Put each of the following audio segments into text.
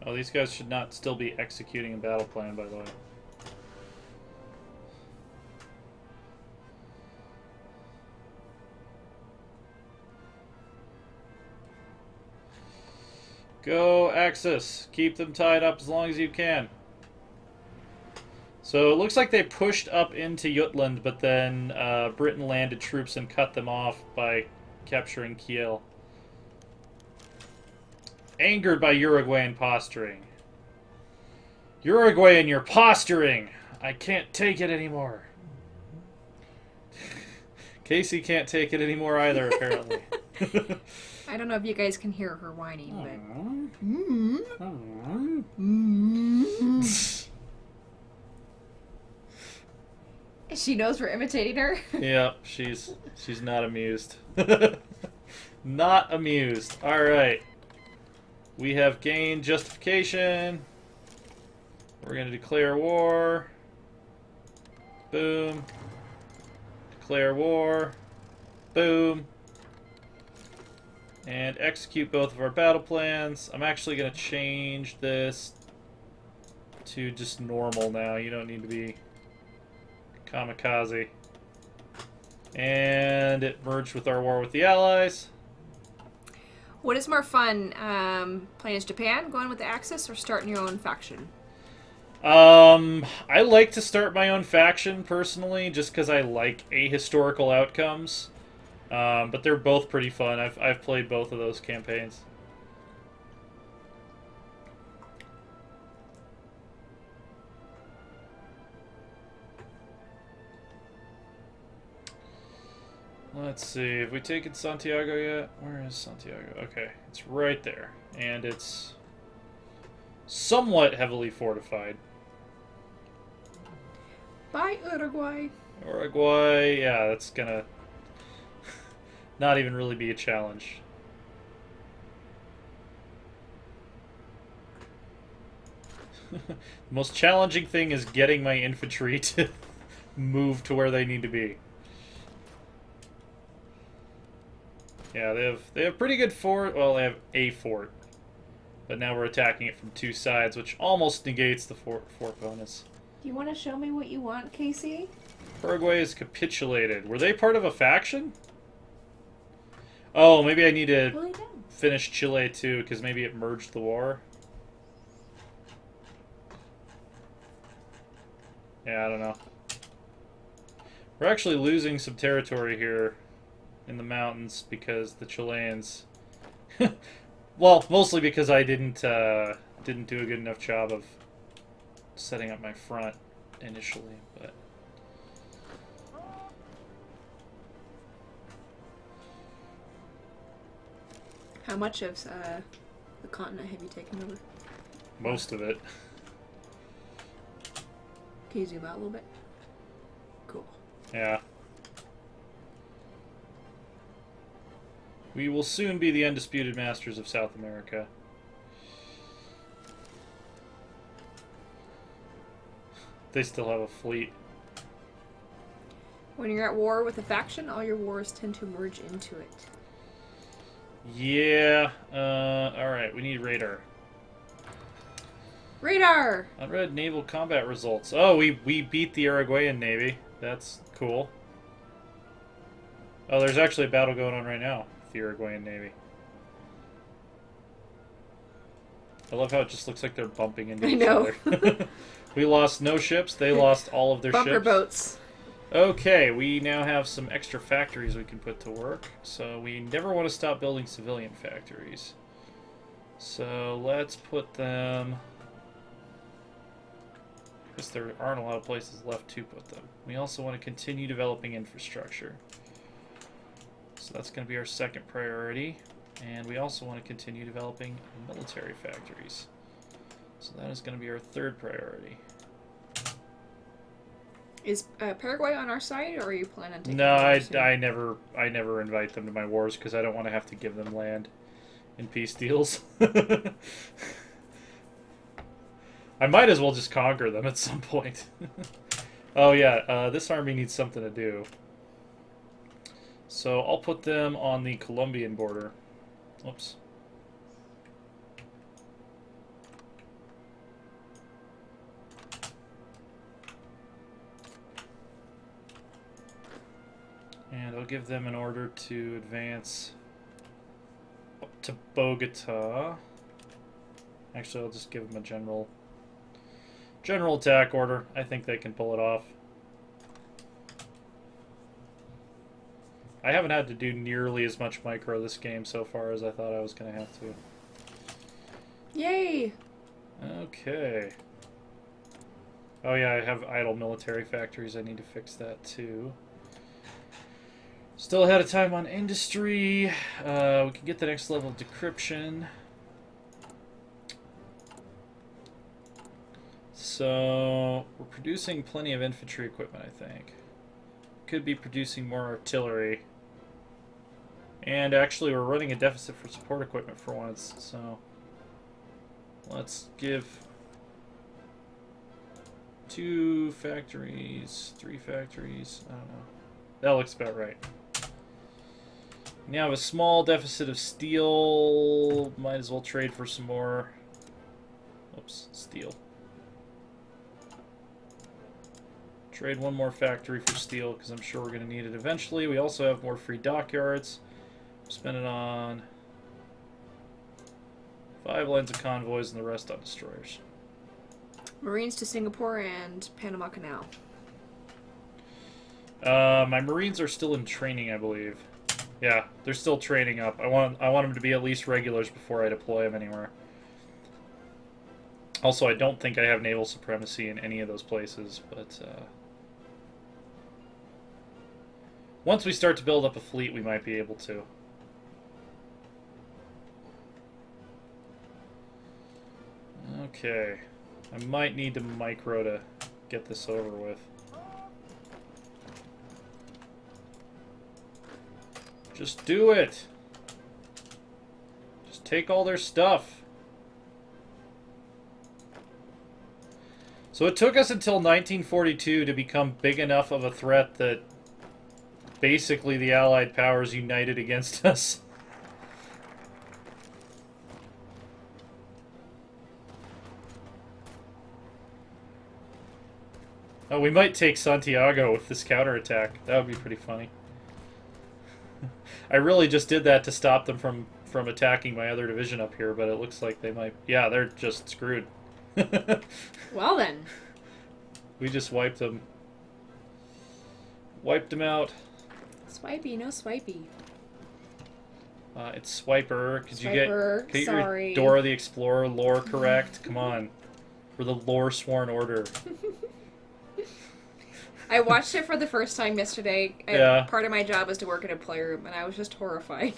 Oh, these guys should not still be executing a battle plan, by the way. Go, Axis. Keep them tied up as long as you can. So it looks like they pushed up into Jutland, but then Britain landed troops and cut them off by capturing Kiel. Angered by Uruguayan posturing. Uruguayan, you're posturing! I can't take it anymore. Casey can't take it anymore either, apparently. I don't know if you guys can hear her whining, but... She knows we're imitating her. Yep, she's not amused. Not amused. Alright. We have gained justification. We're going to declare war. Boom. Declare war. Boom. And execute both of our battle plans. I'm actually going to change this to just normal now. You don't need to be kamikaze. And it merged with our war with the Allies. What is more fun, playing as Japan, going with the Axis, or starting your own faction? I like to start my own faction, personally, just because I like ahistorical outcomes. But they're both pretty fun. I've played both of those campaigns. Let's see, have we taken Santiago yet? Where is Santiago? Okay, it's right there. And it's somewhat heavily fortified. Bye, Uruguay. Uruguay, yeah, that's gonna not even really be a challenge. The most challenging thing is getting my infantry to move to where they need to be. Yeah, they have pretty good fort. Well, they have a fort, but now we're attacking it from two sides, which almost negates the fort bonus. Do you want to show me what you want, Casey? Uruguay is capitulated. Were they part of a faction? Oh, maybe I need to finish Chile too, because maybe it merged the war. Yeah, I don't know. We're actually losing some territory here in the mountains because the Chileans... well, mostly because I didn't do a good enough job of setting up my front initially, but... How much of the continent have you taken over? Most of it. Can you zoom out a little bit? Cool. Yeah. We will soon be the undisputed masters of South America. They still have a fleet. When you're at war with a faction, all your wars tend to merge into it. Yeah. Alright, we need radar. Radar! Unread naval combat results. Oh, we beat the Uruguayan Navy. That's cool. Oh, there's actually a battle going on right now with the Uruguayan Navy. I love how it just looks like they're bumping into each other. We lost no ships. They lost all of their Bunker ships. boats. Okay, we now have some extra factories we can put to work. So we never want to stop building civilian factories. So let's put them... I guess there aren't a lot of places left to put them. We also want to continue developing infrastructure. So that's going to be our second priority. And we also want to continue developing military factories. So that is going to be our third priority. Is Paraguay on our side, or are you planning on taking No, them I never invite them to my wars because I don't want to have to give them land in peace deals. I might as well just conquer them at some point. Oh yeah, this army needs something to do. So I'll put them on the Colombian border. Oops. And I'll give them an order to advance up to Bogota. Actually, I'll just give them a general attack order. I think they can pull it off. I haven't had to do nearly as much micro this game so far as I thought I was going to have to. Yay! Okay. Oh yeah, I have idle military factories. I need to fix that too. Still ahead of time on industry. We can get the next level of decryption. So we're producing plenty of infantry equipment, I think. Could be producing more artillery. And actually, we're running a deficit for support equipment for once, so let's give 2 factories, 3 factories, I don't know. That looks about right. Now have a small deficit of steel. Might as well trade for some more. Oops, steel. Trade 1 more factory for steel because I'm sure we're going to need it eventually. We also have more free dockyards. Spend it on 5 lines of convoys and the rest on destroyers. Marines to Singapore and Panama Canal. My Marines are still in training, I believe. Yeah, they're still training up. I want them to be at least regulars before I deploy them anywhere. Also, I don't think I have naval supremacy in any of those places, but once we start to build up a fleet, we might be able to. Okay. I might need to micro to get this over with. Just do it! Just take all their stuff. So it took us until 1942 to become big enough of a threat that basically the Allied powers united against us. Oh, we might take Santiago with this counterattack. That would be pretty funny. I really just did that to stop them from attacking my other division up here, but it looks like they might... Yeah, they're just screwed. Well then. We just wiped them. Wiped them out. Swipey, no swipey. It's Swiper. Could you get sorry. your Dora the Explorer lore correct? Come on. We're the Loresworn Order. I watched it for the first time yesterday. Yeah. Part of my job was to work in a playroom, and I was just horrified.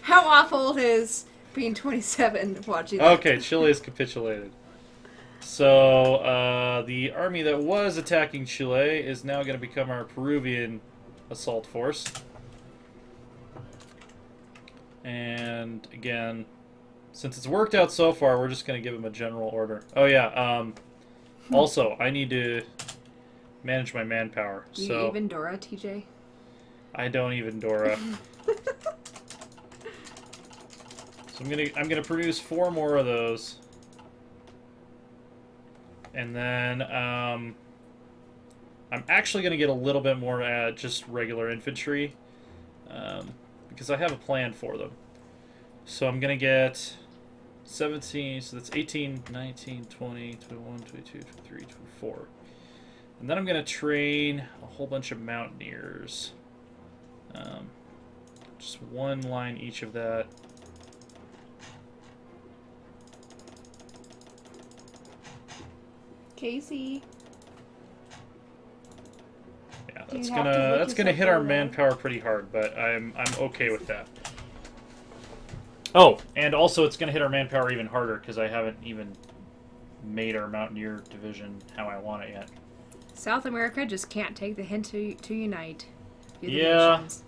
how awful it is being 27 watching that. Okay, Chile has capitulated. So, the army that was attacking Chile is now going to become our Peruvian assault force. And, again, since it's worked out so far, we're just going to give them a general order. Oh, yeah, also, I need to manage my manpower. Do you so even Dora, TJ? I don't even Dora. So I'm gonna produce 4 more of those, and then I'm actually gonna get a little bit more at just regular infantry, because I have a plan for them. So I'm gonna get 17, so that's 18, 19, 20, 21, 22, 23, 24. And then I'm going to train a whole bunch of mountaineers. Just 1 line each of that. Casey. Yeah, that's gonna hit our manpower pretty hard, but I'm okay with that. Oh, and also it's going to hit our manpower even harder because I haven't even made our Mountaineer division how I want it yet. South America just can't take the hint to unite. Yeah. Nations.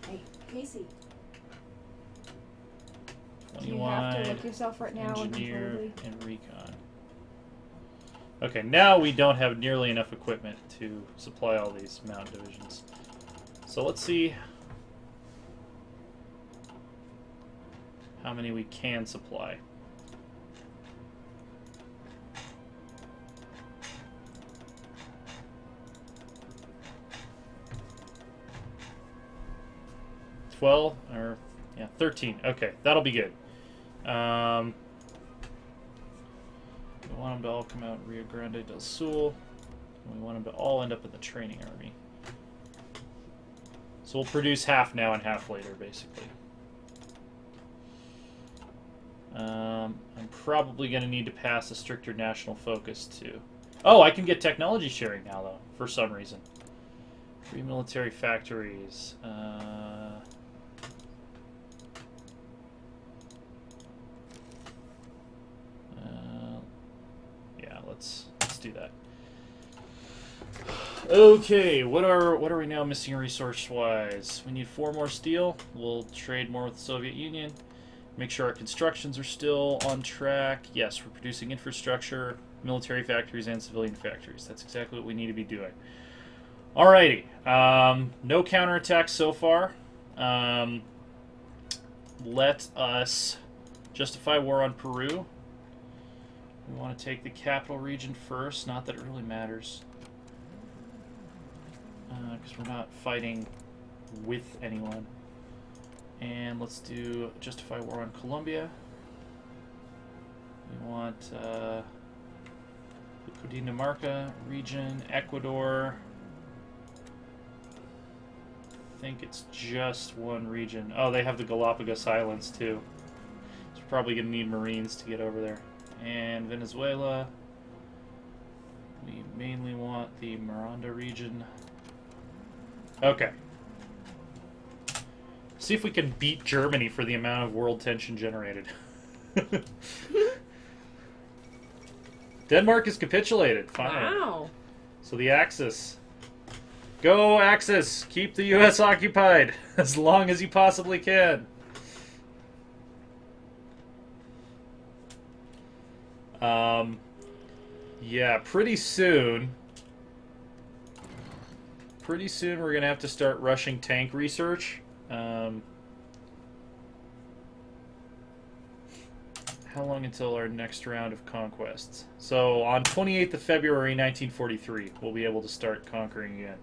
Hey, Casey. 21, You have to look yourself right now engineer, and recon. Okay, now we don't have nearly enough equipment to supply all these mountain divisions. So let's see how many we can supply. 12 or yeah, 13. Okay, that'll be good. We want them to all come out Rio Grande del Sul. And we want them to all end up in the training army. So we'll produce half now and half later, basically. I'm probably going to need to pass a stricter national focus too. Oh, I can get technology sharing now, though, for some reason. Free military factories. Yeah, let's do that. Okay, what are we now missing resource-wise? We need 4 more steel. We'll trade more with the Soviet Union. Make sure our constructions are still on track. Yes, we're producing infrastructure, military factories, and civilian factories. That's exactly what we need to be doing. Alrighty. No counterattacks so far. Let us justify war on Peru. We want to take the capital region first. Not that it really matters. Because we're not fighting with anyone. And let's do justify war on Colombia. We want the Cundinamarca region, Ecuador. I think it's just one region. Oh, they have the Galapagos Islands too. So we're probably going to need Marines to get over there. And Venezuela. We mainly want the Miranda region. Okay. See if we can beat Germany for the amount of world tension generated. Denmark has capitulated, finally. Wow. So the Axis. Go, Axis! Keep the U.S. occupied as long as you possibly can. Yeah, pretty soon we're going to have to start rushing tank research. How long until our next round of conquests? So on 28th of February 1943, we'll be able to start conquering again.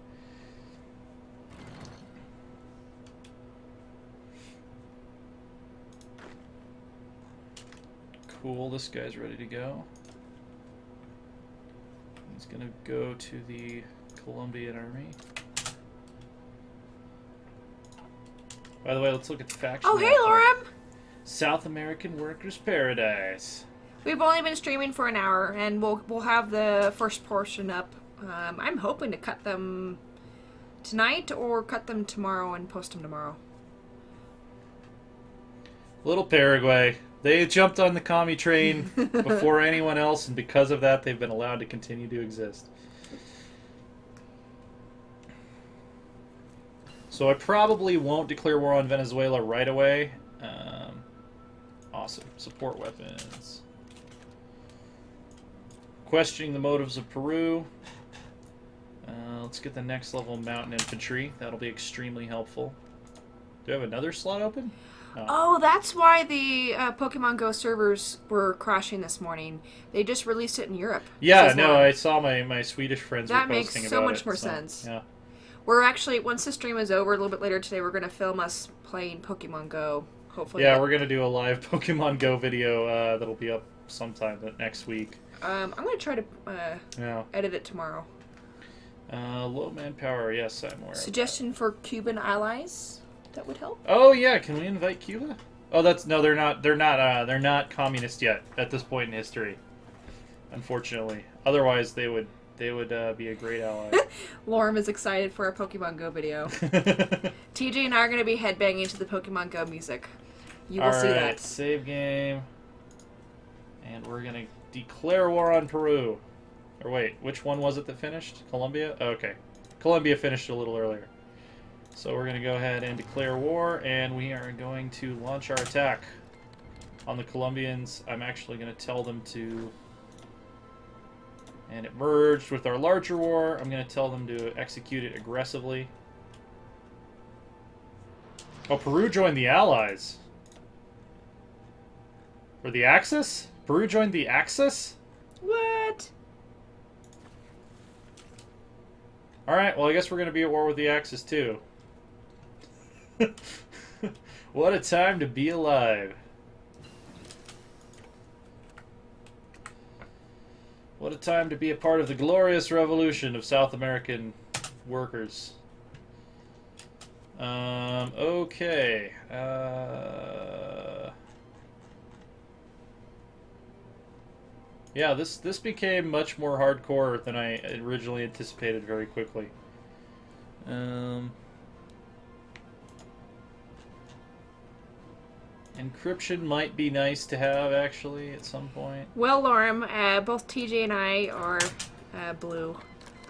Cool, this guy's ready to go. He's gonna go to the Colombian army. By the way, let's look at the faction. Oh, hey, Laura! South American Workers' Paradise. We've only been streaming for an hour, and we'll have the first portion up. I'm hoping to cut them tonight or cut them tomorrow and post them tomorrow. Little Paraguay. They jumped on the commie train before anyone else, and because of that, they've been allowed to continue to exist. So I probably won't declare war on Venezuela right away. Awesome. Support weapons. Questioning the motives of Peru. Let's get the next level mountain infantry. That'll be extremely helpful. Do I have another slot open? Oh, that's why the Pokemon Go servers were crashing this morning. They just released it in Europe. Yeah, no, I saw my Swedish friends were posting about it. That makes so much more sense. Yeah. We're actually, once the stream is over, a little bit later today, we're going to film us playing Pokemon Go. Hopefully. Yeah, we're going to do a live Pokemon Go video that'll be up sometime next week. I'm going to try to edit it tomorrow. Low manpower, yes, I'm aware. Suggestion for Cuban allies that would help. Oh yeah, can we invite Cuba? Oh, they're not communist yet at this point in history, unfortunately. Otherwise, they would be a great ally. Lorem is excited for a Pokemon Go video. TJ and I are going to be headbanging to the Pokemon Go music. You will see that. Save game, and we're going to declare war on Peru. Or wait, which one was it that finished? Colombia? Oh, okay. Colombia finished a little earlier. So we're going to go ahead and declare war, and we are going to launch our attack on the Colombians. I'm actually going to tell them to... And it merged with our larger war. I'm going to tell them to execute it aggressively. Oh, Peru joined the Allies. Or the Axis? Peru joined the Axis? What? Alright, well I guess we're going to be at war with the Axis too. What a time to be alive. What a time to be a part of the glorious revolution of South American workers. Okay. Yeah, this became much more hardcore than I originally anticipated very quickly. Encryption might be nice to have, actually, at some point. Well, Lorem, both TJ and I are blue.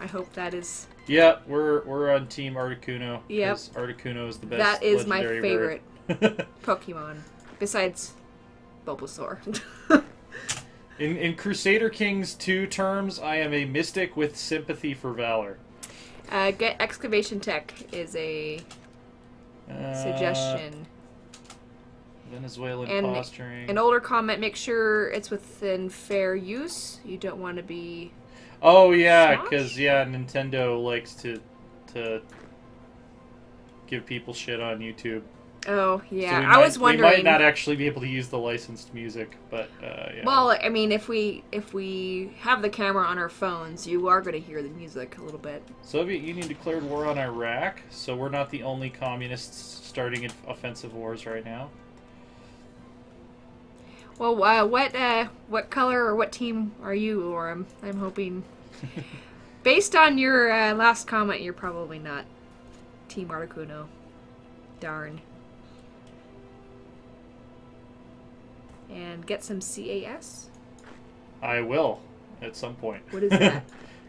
I hope that is... Yeah, we're on Team Articuno. Yep. Articuno is the best. That is my legendary favorite bird. Pokemon, besides Bulbasaur. In Crusader Kings 2 terms, I am a mystic with sympathy for valor. Get excavation tech is a suggestion. Venezuelan And posturing. an older comment, make sure it's within fair use. You don't want to be... Oh yeah, Smosh? because yeah, Nintendo likes to give people shit on YouTube. Oh, yeah. So I was wondering... we might not actually be able to use the licensed music, but yeah. Well, I mean, if we have the camera on our phones, you are going to hear the music a little bit. Soviet Union declared war on Iraq, so we're not the only communists starting offensive wars right now. Well, what color or what team are you, Lorem? I'm hoping... Based on your last comment, you're probably not Team Articuno. Darn. And get some CAS? I will, at some point. What is that?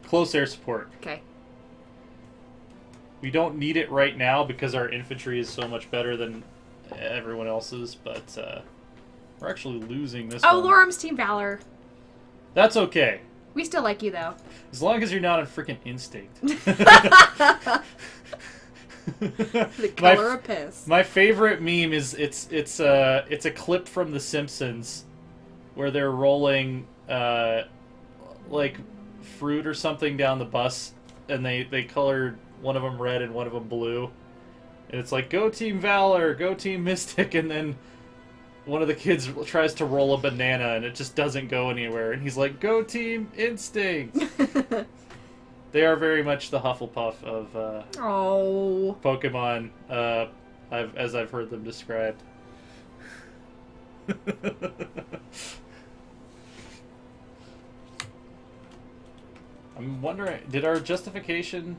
Close air support. Okay. We don't need it right now because our infantry is so much better than everyone else's, but we're actually losing this one. Oh, Lorem's Team Valor. That's okay. We still like you, though. As long as you're not on freaking instinct. The color of piss. My favorite meme is it's a clip from The Simpsons where they're rolling like fruit or something down the bus, and they colored one of them red and one of them blue, and it's like, go Team Valor, go Team Mystic, and then one of the kids tries to roll a banana and it just doesn't go anywhere, and he's like, go Team Instinct. They are very much the Hufflepuff of Oh. Pokemon, as I've heard them described. I'm wondering, did our justification...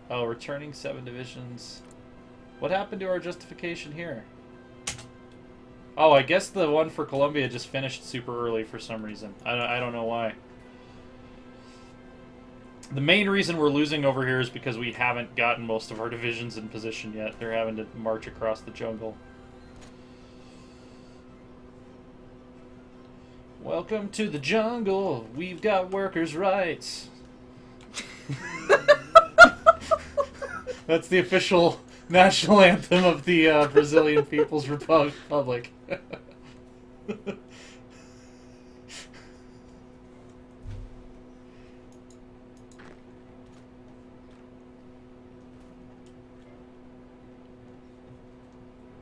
Oh, returning 7 divisions. What happened to our justification here? Oh, I guess the one for Colombia just finished super early for some reason. I don't know why. The main reason we're losing over here is because we haven't gotten most of our divisions in position yet. They're having to march across the jungle. Welcome to the jungle. We've got workers' rights. That's the official national anthem of the Brazilian People's Republic.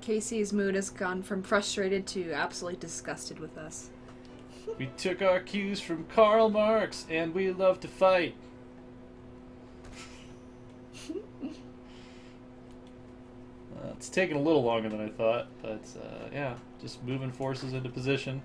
Casey's mood has gone from frustrated to absolutely disgusted with us. We took our cues from Karl Marx, and we love to fight. It's taken a little longer than I thought, but yeah, just moving forces into position.